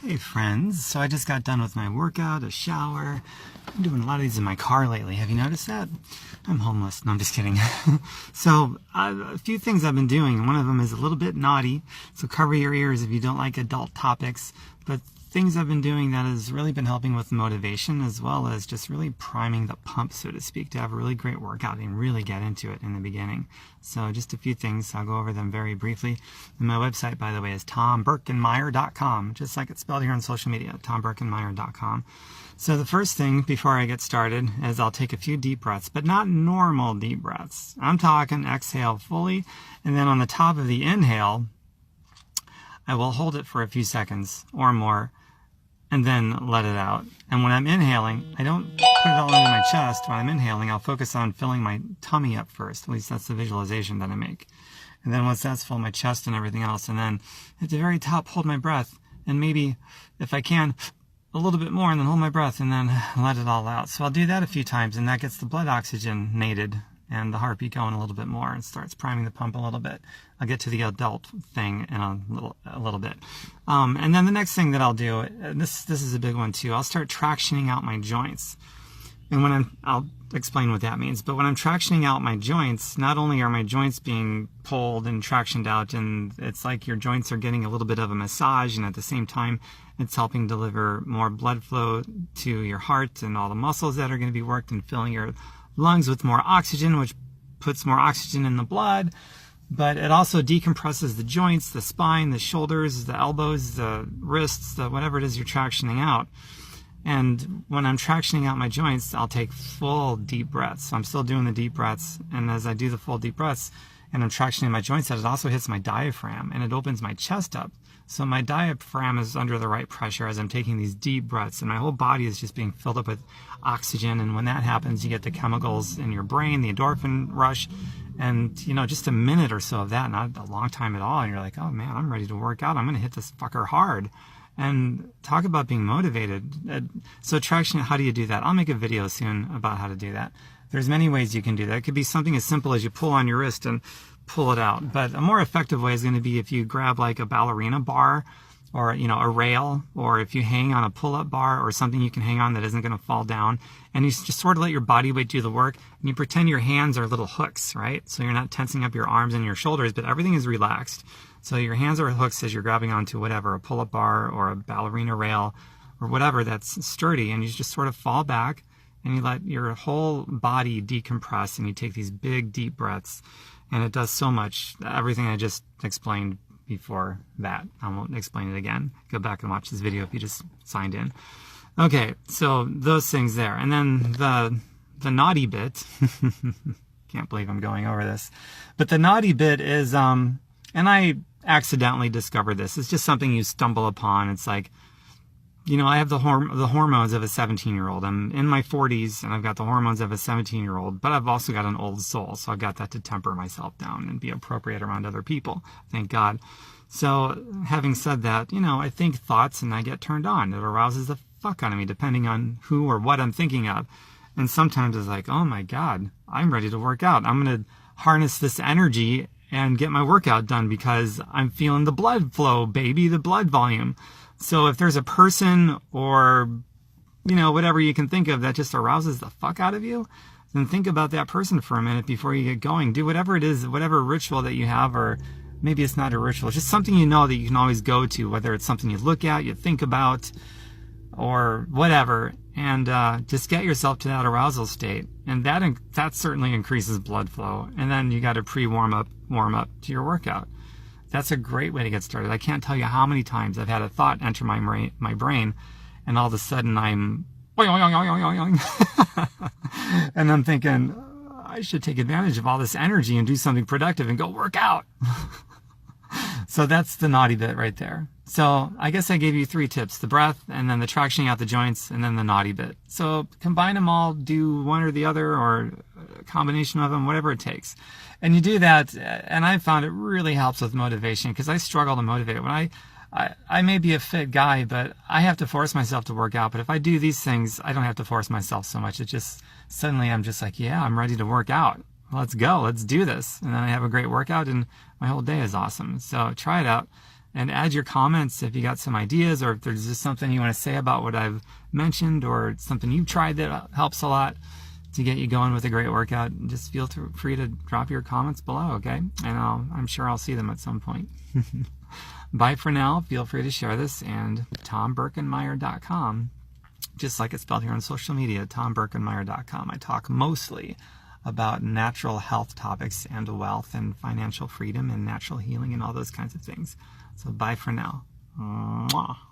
Hey friends, so I just got done with my workout, a shower. I'm doing a lot of these in my car lately. Have you noticed that? I'm homeless. No, I'm just kidding. So a few things I've been doing. One of them is a little bit naughty, so cover your ears if you don't like adult topics. But things I've been doing that has really been helping with motivation, as well as just really priming the pump, so to speak, to have a really great workout and really get into it in the beginning. So just a few things. I'll go over them very briefly. And my website, by the way, is tomberkenmeyer.com, just like it's spelled here on social media, tomberkenmeyer.com. So the first thing before I get started is I'll take a few deep breaths, but not normal deep breaths. I'm talking exhale fully, and then on the top of the inhale, I will hold it for a few seconds or more, and then let it out. And when I'm inhaling, I don't put it all into my chest. When I'm inhaling, I'll focus on filling my tummy up first. At least that's the visualization that I make. And then once that's full, my chest and everything else. And then at the very top, hold my breath. And maybe, if I can, a little bit more, and then hold my breath, and then let it all out. So I'll do that a few times, and that gets the blood oxygenated and the heartbeat going a little bit more and starts priming the pump a little bit. I'll get to the adult thing in a little bit. And then the next thing that I'll do, this is a big one too, I'll start tractioning out my joints. And when I'll explain what that means, but when I'm tractioning out my joints, not only are my joints being pulled and tractioned out, and it's like your joints are getting a little bit of a massage, and at the same time, it's helping deliver more blood flow to your heart and all the muscles that are going to be worked, and filling your lungs with more oxygen, which puts more oxygen in the blood. But it also decompresses the joints, the spine, the shoulders, the elbows, the wrists, the whatever it is you're tractioning out. And when I'm tractioning out my joints, I'll take full deep breaths. So I'm still doing the deep breaths. And as I do the full deep breaths and I'm tractioning my joints, it also hits my diaphragm and it opens my chest up. So my diaphragm is under the right pressure as I'm taking these deep breaths, and my whole body is just being filled up with oxygen. And when that happens, you get the chemicals in your brain, the endorphin rush, and just a minute or so of that, not a long time at all. And you're like, oh man, I'm ready to work out. I'm going to hit this fucker hard. And talk about being motivated. So traction, how do you do that? I'll make a video soon about how to do that. There's many ways you can do that. It could be something as simple as you pull on your wrist and pull it out. But a more effective way is going to be if you grab like a ballerina bar, or a rail, or if you hang on a pull-up bar or something you can hang on that isn't going to fall down, and you just sort of let your body weight do the work, and you pretend your hands are little hooks, right? So you're not tensing up your arms and your shoulders, but everything is relaxed. So your hands are hooks as you're grabbing onto whatever, a pull-up bar or a ballerina rail or whatever that's sturdy, and you just sort of fall back and you let your whole body decompress, and you take these big deep breaths, and it does so much. Everything I just explained before that, I won't explain it again. Go back and watch this video if you just signed in. Okay, so those things there. And then the naughty bit, can't believe I'm going over this, but the naughty bit is, and I accidentally discovered this. It's just something you stumble upon. It's like, I have the hormones of a 17-year-old. I'm in my 40s, and I've got the hormones of a 17-year-old, but I've also got an old soul, so I've got that to temper myself down and be appropriate around other people, thank God. So having said that, I think thoughts and I get turned on. It arouses the fuck out of me, depending on who or what I'm thinking of. And sometimes it's like, oh my God, I'm ready to work out. I'm going to harness this energy and get my workout done because I'm feeling the blood flow, baby, the blood volume. So if there's a person or, whatever you can think of that just arouses the fuck out of you, then think about that person for a minute before you get going. Do whatever it is, whatever ritual that you have, or maybe it's not a ritual. It's just something that you can always go to, whether it's something you look at, you think about, or whatever, and just get yourself to that arousal state. And that certainly increases blood flow. And then you got to warm up to your workout. That's a great way to get started. I can't tell you how many times I've had a thought enter my brain, and all of a sudden I'm and I'm thinking, I should take advantage of all this energy and do something productive and go work out. So that's the naughty bit right there. So I guess I gave you 3 tips: the breath, and then the tractioning out the joints, and then the naughty bit. So combine them all, do one or the other, or a combination of them, whatever it takes. And you do that, and I found it really helps with motivation, because I struggle to motivate. When I may be a fit guy, but I have to force myself to work out. But if I do these things, I don't have to force myself so much. It just, suddenly I'm just like, yeah, I'm ready to work out. Let's go. Let's do this. And then I have a great workout, and my whole day is awesome. So try it out. And add your comments if you got some ideas, or if there's just something you want to say about what I've mentioned, or something you've tried that helps a lot to get you going with a great workout. Just feel free to drop your comments below, okay? And I'm sure I'll see them at some point. Bye for now. Feel free to share this, and TomBerkenmeyer.com, just like it's spelled here on social media, TomBerkenmeyer.com. I talk mostly about natural health topics and wealth and financial freedom and natural healing and all those kinds of things. So bye for now. Mwah.